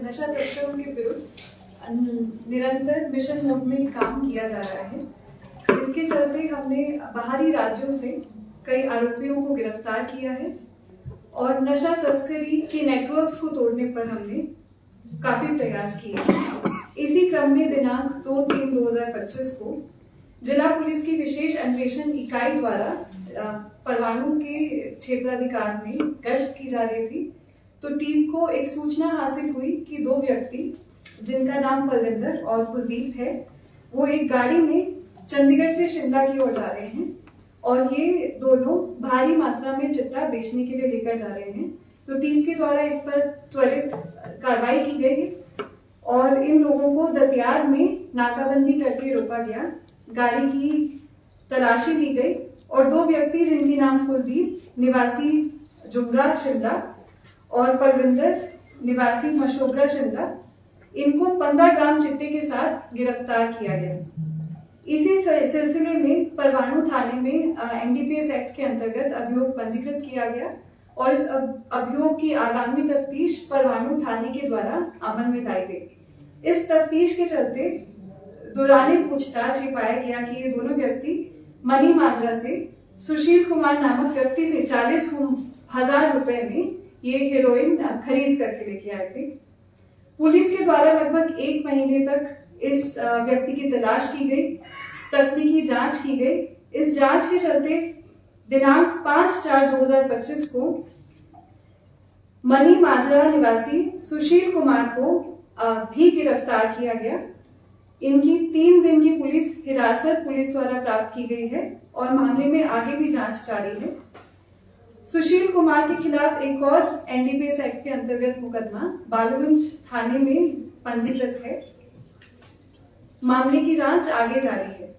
नशा तस्करों के विरुद्ध निरंतर मिशन मोड में काम किया जा रहा है। इसके चलते हमने बाहरी राज्यों से कई आरोपियों को गिरफ्तार किया है और नशा तस्करी के नेटवर्क्स को तोड़ने पर हमने काफी प्रयास किए। इसी क्रम में दिनांक 2/3/2025 को जिला पुलिस की विशेष अन्वेषण इकाई द्वारा परवाणु के क्षेत्राधिकार में गश्त की जा रही थी, तो टीम को एक सूचना हासिल हुई कि 2 व्यक्ति जिनका नाम पलविंदर और कुलदीप है, वो एक गाड़ी में चंडीगढ़ से शिमला की ओर जा रहे हैं और ये दोनों भारी मात्रा में चिट्टा बेचने के लिए लेकर जा रहे हैं। तो टीम के द्वारा इस पर त्वरित कार्रवाई की गई और इन लोगों को दतियार में नाकाबंदी करके रोका गया, गाड़ी की तलाशी ली गई और 2 व्यक्ति जिनके नाम कुलदीप निवासी जुंगा शिमला और पलविंदर निवासी मशोबरा शिमला, इनको 15 ग्राम चिट्टे के साथ गिरफ्तार किया गया। इसी सिलसिले में परवाणु थाने में एनडीपीएस एक्ट के अंतर्गत अभियोग पंजीकृत किया गया और इस अभियोग की आगामी तफ्तीश परवाणु थाने के द्वारा अमल में लाई गई। इस तफ्तीश के चलते दौरान पूछताछ ये पाया गया कि ये दोनों व्यक्ति मनी माजरा से सुशील कुमार नामक व्यक्ति से 40,000 रुपए में ये हेरोइन खरीद करके लेके आए थे। पुलिस के द्वारा लगभग 1 महीने तक इस व्यक्ति की तलाश की गई, तकनीकी जांच की गई। इस जांच के चलते दिनांक 5/4/2025 को मनी माजरा निवासी सुशील कुमार को भी गिरफ्तार किया गया। इनकी 3 दिन की पुलिस हिरासत पुलिस द्वारा प्राप्त की गई है और मामले में आगे भी जांच जारी है। सुशील कुमार के खिलाफ एक और एनडीपीएस एक्ट के अंतर्गत मुकदमा बालूगंज थाने में पंजीकृत है। मामले की जांच आगे जारी है।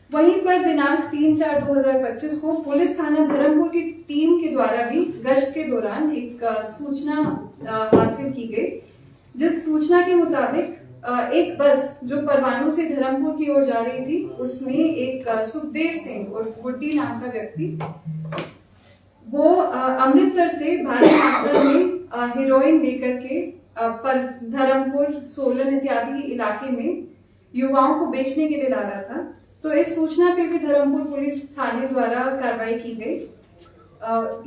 वहीं पर दिनांक 3/4/2025 को पुलिस थाना धर्मपुर की टीम के द्वारा भी गश्त के दौरान एक सूचना हासिल की गई, जिस सूचना के मुताबिक एक बस जो परवाणु से धर्मपुर की ओर जा रही थी, उसमें एक सुखदेव सिंह और गुड्डी नाम का व्यक्ति वो अमृतसर से भारी मात्रा में हेरोइन लेकर के पर धर्मपुर, सोलन इत्यादि इलाके में युवाओं को बेचने के लिए ला रहा था। तो इस सूचना पे भी धर्मपुर पुलिस थाने द्वारा कार्रवाई की गई।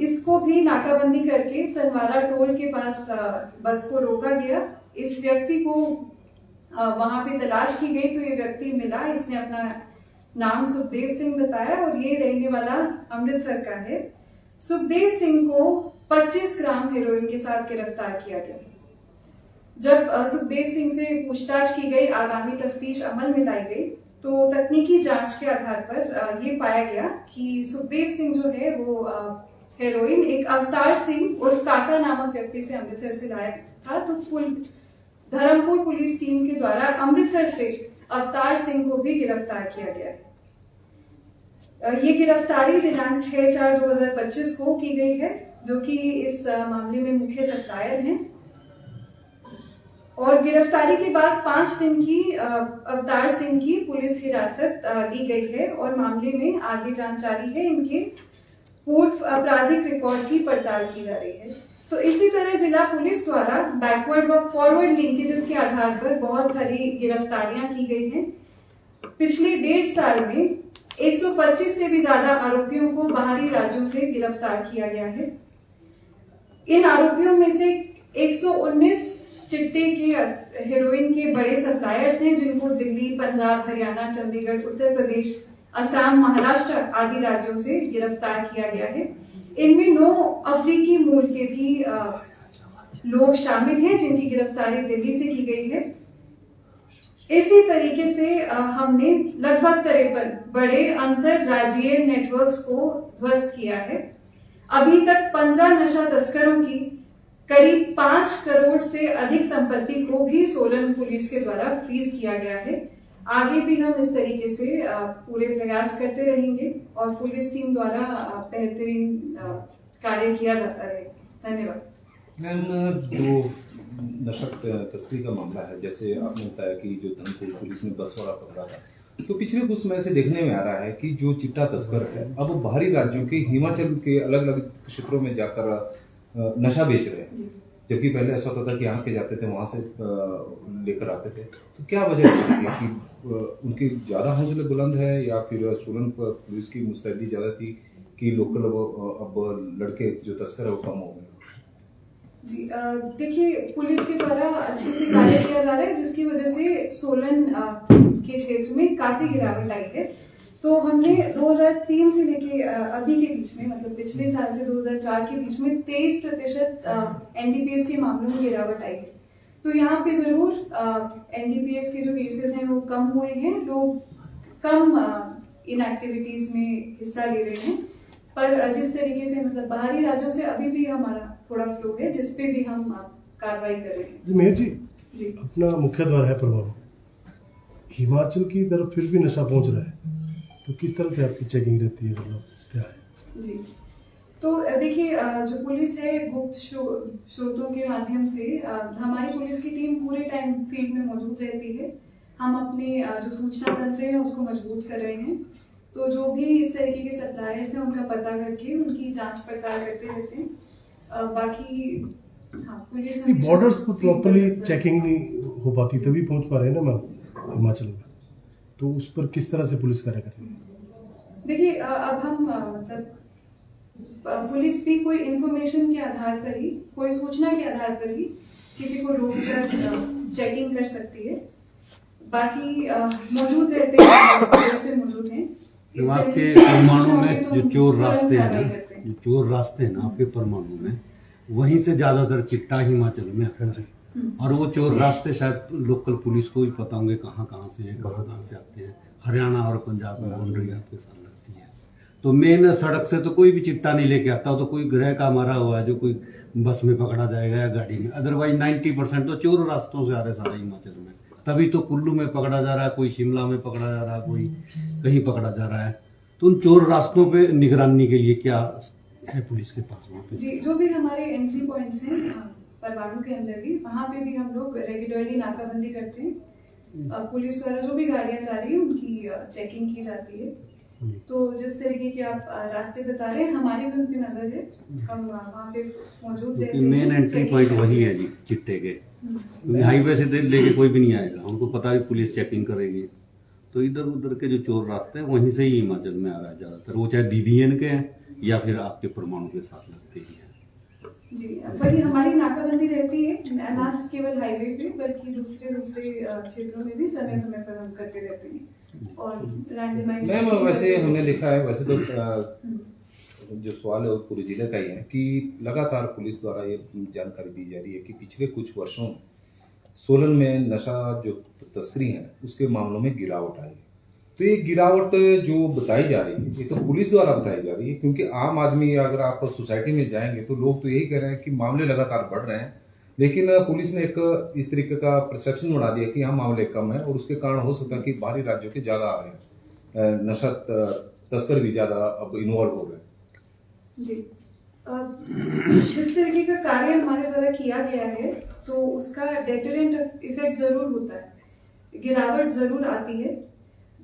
इसको भी नाकाबंदी करके सनवारा टोल के पास बस को रोका गया। इस व्यक्ति को वहां पे तलाश की गई तो ये व्यक्ति मिला। इसने अपना नाम सुखदेव सिंह बताया और ये रहने वाला अमृतसर का है। सुखदेव सिंह को 25 ग्राम हेरोइन के साथ गिरफ्तार किया गया। जब सुखदेव सिंह से पूछताछ की गई, आगामी तफ्तीश अमल में लाई गई, तो तकनीकी जांच के आधार पर ये पाया गया कि सुखदेव सिंह जो है वो हेरोइन एक अवतार सिंह और काका नामक व्यक्ति से अमृतसर से लाया था। तो धर्मपुर पुलिस टीम के द्वारा अमृतसर से अवतार सिंह को भी गिरफ्तार किया गया है। ये गिरफ्तारी दिनांक 6/4/2025 को की गई है, जो कि इस मामले में मुख्य सप्लायर हैं। और गिरफ्तारी के बाद 5 दिन की अवतार सिंह की पुलिस हिरासत ली गई है और मामले में आगे जांच जारी है। इनके पूर्व आपराधिक रिकॉर्ड की पड़ताल की जा रही है। तो इसी तरह जिला पुलिस द्वारा बैकवर्ड व फॉरवर्ड लिंकेजेस के आधार पर बहुत सारी गिरफ्तारियां की गई हैं। पिछले 1.5 साल में 125 से भी ज्यादा आरोपियों को बाहरी राज्यों से गिरफ्तार किया गया है। इन आरोपियों में से 119 चिट्टे के हेरोइन के बड़े सप्लायर्स हैं, जिनको दिल्ली, पंजाब, हरियाणा, चंडीगढ़, उत्तर प्रदेश, असम, महाराष्ट्र आदि राज्यों से गिरफ्तार किया गया है। इनमें 9 अफ्रीकी मूल के भी लोग शामिल हैं, जिनकी गिरफ्तारी दिल्ली से की गई है। इसी तरीके से हमने लगभग 53 बड़े अंतरराज्यीय नेटवर्क्स को ध्वस्त किया है। अभी तक 15 नशा तस्करों की करीब 5 करोड़ से अधिक संपत्ति को भी सोलन पुलिस के द्वारा फ्रीज किया गया है। आगे भी हम इस तरीके से पूरे प्रयास करते रहेंगे और पुलिस टीम द्वारा बेहतरीन कार्य किया जाता रहेगा। धन्यवाद। मैम, जो नशा तस्करी का मामला है, जैसे आपने बताया कि जो धर्मपुर पुलिस ने बस वाला पकड़ा था, तो पिछले कुछ समय से देखने में आ रहा है कि जो चिट्टा तस्कर है अब बाहरी राज्यों के, हिमाचल के अलग अलग क्षेत्रों में जाकर नशा बेच रहे हैं। जबकि पहले ऐसा होता था कि यहाँ के जाते थे वहाँ से लेकर आते थे। तो क्या वजह है कि उनकी ज़्यादा हौसले बुलंद है या फिर सोलन पर पुलिस की मुस्तैदी ज़्यादा थी कि लोकल अब लड़के जो तस्कर है वो कम हो गए? जी देखिए, पुलिस के द्वारा अच्छे से कार्य किया जा रहा है, जिसकी वजह से सोलन के क्षेत्र में काफी गिरावट आई है। तो हमने 2003 से लेके अभी के बीच में, मतलब पिछले साल से 2004 के बीच में 23% एनडीपीएस के मामलों में गिरावट आई है। तो यहाँ पे जरूर एनडीपीएस के जो केसेस हैं वो कम हुए हैं, लोग कम इन एक्टिविटीज में हिस्सा ले रहे हैं। पर जिस तरीके से मतलब बाहरी राज्यों से अभी भी हमारा थोड़ा फ्लो है, जिस पे भी हम कार्रवाई कर रहे हैं। मेयर जी, जी अपना मुख्य द्वार है परवाणु, हिमाचल की तरफ फिर भी नशा पहुंच रहा है, तो किस तरह से आपकी चेकिंग रहती है, मतलब क्या है? जी, तो देखिए, जो पुलिस है गुप्त स्रोतों के माध्यम से हमारी पुलिस की टीम पूरे टाइम फील्ड में मौजूद रहती है। हम अपने जो सूचना तंत्र है उसको मजबूत कर रहे हैं। तो जो भी इस तरीके के सप्लायर्स हैं उनका पता करके उनकी जांच पड़ताल करते रहते हैं। बाकी हाँ, पुलिस बॉर्डर्स पर प्रॉपर्ली चेकिंग नहीं हो पाती, तभी पहुंच पा रहे हैं ना मैम हिमाचल में, तो उस पर किस तरह से पुलिस कार्य करती है? देखिए, अब हम मतलब पुलिस भी कोई इंफॉर्मेशन के आधार पर ही, कोई सूचना के आधार पर ही किसी को रोककर चेकिंग कर सकती है। बाकी मौजूद रहते हैं, पुलिस पे मौजूद हैं। आपके परमाणु में जो चोर रास्ते हैं ना, आपके परमाणु में वहीं से ज्यादातर चिट्टा हिमाचल में आता है। और वो चोर रास्ते शायद लोकल पुलिस को भी पता होंगे कहाँ कहाँ से हैं, कहाँ से आते हैं। हरियाणा और पंजाब में बाउंड्री आपके साथ लगती है, तो मेन सड़क से तो कोई भी चिट्टा नहीं लेके आता। तो कोई ग्रह का मारा हुआ है जो कोई बस में पकड़ा जाएगा या गाड़ी में, अदरवाइज 90% तो चोर रास्तों से आ रहे सारे हिमाचल में। तभी तो कुल्लू में पकड़ा जा रहा है, कोई शिमला में पकड़ा जा रहा है, कोई कहीं पकड़ा जा रहा है। तो उन चोर रास्तों पे निगरानी के लिए क्या है पुलिस के पास वहाँ पे? जी, जो भी हमारे एंट्री पॉइंट्स हैं परवाणु के अंदर भी, वहाँ पे भी हम लोग रेगुलरली नाकाबंदी करते हैं। पुलिस द्वारा जो भी गाड़ियाँ जा रही है उनकी चेकिंग की जाती है। तो जिस तरीके के आप रास्ते बता रहे हैं, हमारी भी उन पे नजर है, हम वहाँ पे मौजूद रहते हैं। मेन एंट्री पॉइंट वही है जी, चिट्टे के। क्योंकि हाईवे से लेके कोई भी नहीं आएगा, उनको पता है पुलिस चेकिंग करेगी। तो इधर उधर के जो चोर रास्ते हैं वहीं से ही हिमाचल में आ रहा है ज्यादातर, वो चाहे बीबीएन के हैं या फिर आपके परमाणु के साथ लगते ही हैं। जी, वही हमारी नाकाबंदी रहती है, ना केवल हाईवे पे बल्कि दूसरे क्षेत्रों में भी समय समय पर हम करते रहते हैं। और रैंडमाइज मैम, वैसे हमने देखा है, वैसे तो जो सवाल है वो पूरे जिले का ही है कि लगातार पुलिस द्वारा ये जानकारी दी जा रही है कि पिछले कुछ वर्षों में सोलन में नशा जो तस्करी है उसके मामलों में गिरावट आई है। तो ये गिरावट जो बताई जा रही है ये तो पुलिस द्वारा बताई जा रही है, क्योंकि आम आदमी अगर आप सोसाइटी में जाएंगे तो लोग तो यही कह रहे हैं कि मामले लगातार बढ़ रहे हैं, लेकिन पुलिस ने एक इस तरीके का परसेप्शन बना दिया कि यहाँ मामले कम है और उसके कारण हो सकता है कि बाहरी राज्यों के ज्यादा आ रहे हैं, नशा तस्कर भी ज्यादा अब इन्वॉल्व हो गए। जी, जिस तरीके का कार्य हमारे द्वारा किया गया है तो उसका डेटरेंट इफेक्ट जरूर होता है, गिरावट जरूर आती है।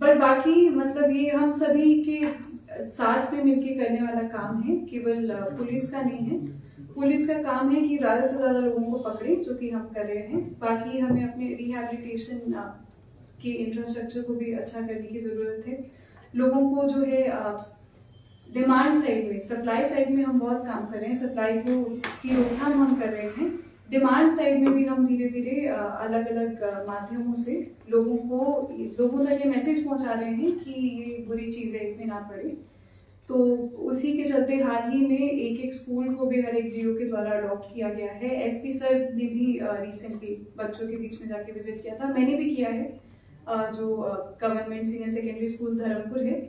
पर बाकी मतलब ये हम सभी के साथ में मिलकर करने वाला काम है, केवल पुलिस का नहीं है। पुलिस का काम है कि ज्यादा से ज्यादा लोगों को पकड़े, जो कि हम कर रहे हैं। बाकी हमें अपने रिहैबिलिटेशन के इंफ्रास्ट्रक्चर को भी अच्छा करने की जरूरत है। लोगों को जो है डिमांड साइड में, सप्लाई साइड में हम बहुत काम कर रहे हैं, सप्लाई को की रोकथाम हम कर रहे हैं। डिमांड साइड में भी हम धीरे धीरे अलग अलग माध्यमों से लोगों तक ये मैसेज पहुंचा रहे हैं कि ये बुरी चीज है, इसमें ना पड़े। तो उसी के चलते हाल ही में एक स्कूल को भी हर एक जीओ के द्वारा अडॉप्ट किया गया है। एसपी सर ने भी रिसेंटली बच्चों के बीच में जाके विजिट किया था, मैंने भी किया है, जो government senior secondary school Dharampur है।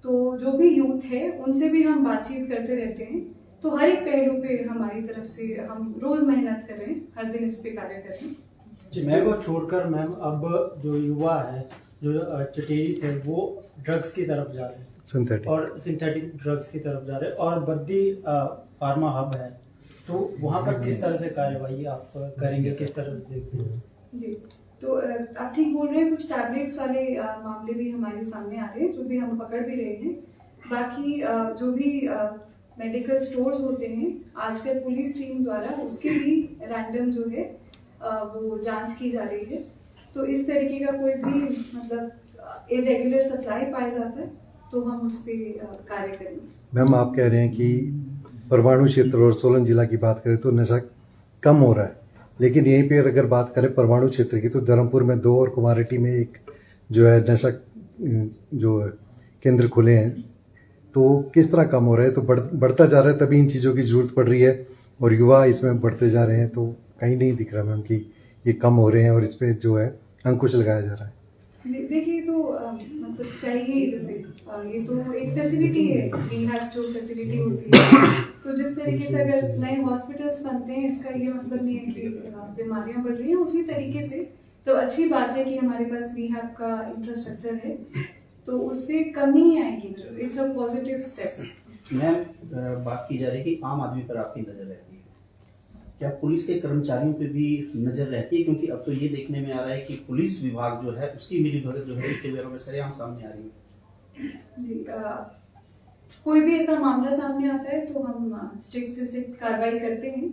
तो जो भी यूथ है उनसे भी हम बातचीत करते रहते हैं। तो हर एक पहलू पे हमारी तरफ से हम रोज मेहनत कर रहे हैं, हर दिन इस पे कार्य कर रहे हैं। चिट्टे को छोड़कर मैम अब जो युवा है, जो चटेरी थे, वो ड्रग्स की तरफ जा रहे हैं, सिंथेटिक ड्रग्स की तरफ जा रहे हैं। और बद्दी फार्मा हब है, तो वहाँ पर किस तरह से कार्यवाही आप करेंगे, किस तरह से देखते हैं? जी, तो आप ठीक बोल रहे हैं, कुछ टैबलेट्स वाले मामले भी हमारे सामने आ रहे हैं, जो भी हम पकड़ भी रहे हैं। बाकी जो भी मेडिकल स्टोर्स होते हैं, आजकल पुलिस टीम द्वारा उसके भी रैंडम जो है वो जांच की जा रही है। तो इस तरीके का कोई भी मतलब इरेगुलर सप्लाई पाया जाता है तो हम उस पर कार्य करेंगे। मैम, आप कह रहे हैं कि परमाणु क्षेत्र और सोलन जिला की बात करें तो नशा कम हो रहा है, लेकिन यहीं पे अगर बात करें परमाणु क्षेत्र की तो धर्मपुर में 2 और कुमारेटी में एक जो है नशा जो केंद्र खुले हैं, तो किस तरह कम हो रहा है? तो बढ़ता जा रहा है, तभी इन चीज़ों की जरूरत पड़ रही है और युवा इसमें बढ़ते जा रहे हैं, तो कहीं नहीं दिख रहा मैम कि ये कम हो रहे हैं और इस पर जो है अंकुश लगाया जा रहा है। देखिए तो मतलब चाहिए, जैसे ये तो एक फैसिलिटी है, रिहैब जो फैसिलिटी होती है, तो जिस तरीके से अगर नए हॉस्पिटल्स बनते हैं इसका ये मतलब नहीं है कि बीमारियां बढ़ रही हैं, उसी तरीके से तो अच्छी बात है कि हमारे पास रिहैब का इंफ्रास्ट्रक्चर है, तो उससे कमी आएगी। It's a positive step. Ma'am, बात की जा रही है कि आम आदमी पर आपकी नजर रहती है, क्या पुलिस के कर्मचारियों पे भी नजर रहती है? क्योंकि अब तो ये देखने में आ रहा है कि पुलिस विभाग जो है उसकी मिलीभगत जो है ठेकेदारों में सरेआम सामने आ रही है। जी, कोई भी ऐसा मामला सामने आता है तो हम स्ट्रिक्ट से स्ट्रिक्ट कार्रवाई करते हैं।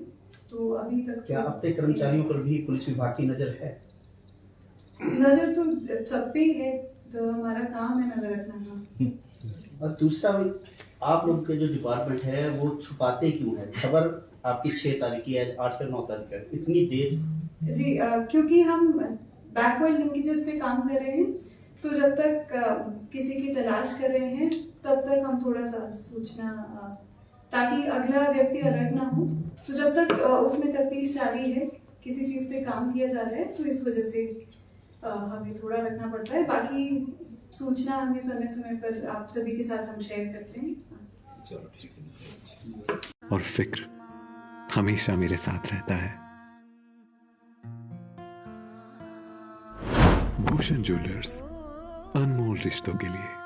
तो अभी तक क्या अपने कर्मचारियों पर भी पुलिस विभाग की नजर है? नजर तो सब पे ही है, तो हमारा काम है नजर रखना। और दूसरा, आप लोग के जो डिपार्टमेंट है वो छुपाते क्यों है? खबर आपकी 6 तारीख की है, 8 या 9 तारीख है, इतनी देर? जी, क्योंकि हम बैकवर्ड लिंकेजेस पे काम कर रहे हैं, तो जब तक किसी की तलाश कर रहे हैं तब तक हम थोड़ा सा सूचना, ताकि अगला व्यक्ति अलर्ट ना हो, तो जब तक उसमें तफ्तीश जारी है, किसी चीज पे काम किया जा रहा है, तो इस वजह से हमें थोड़ा रखना पड़ता है। बाकी सूचना हमें समय समय पर आप सभी के साथ हम शेयर करते हैं। चलो ठीक है। और फिक्र हमेशा मेरे साथ रहता है। भूषण ज्वेलर्स, अनमोल रिश्तों के लिए।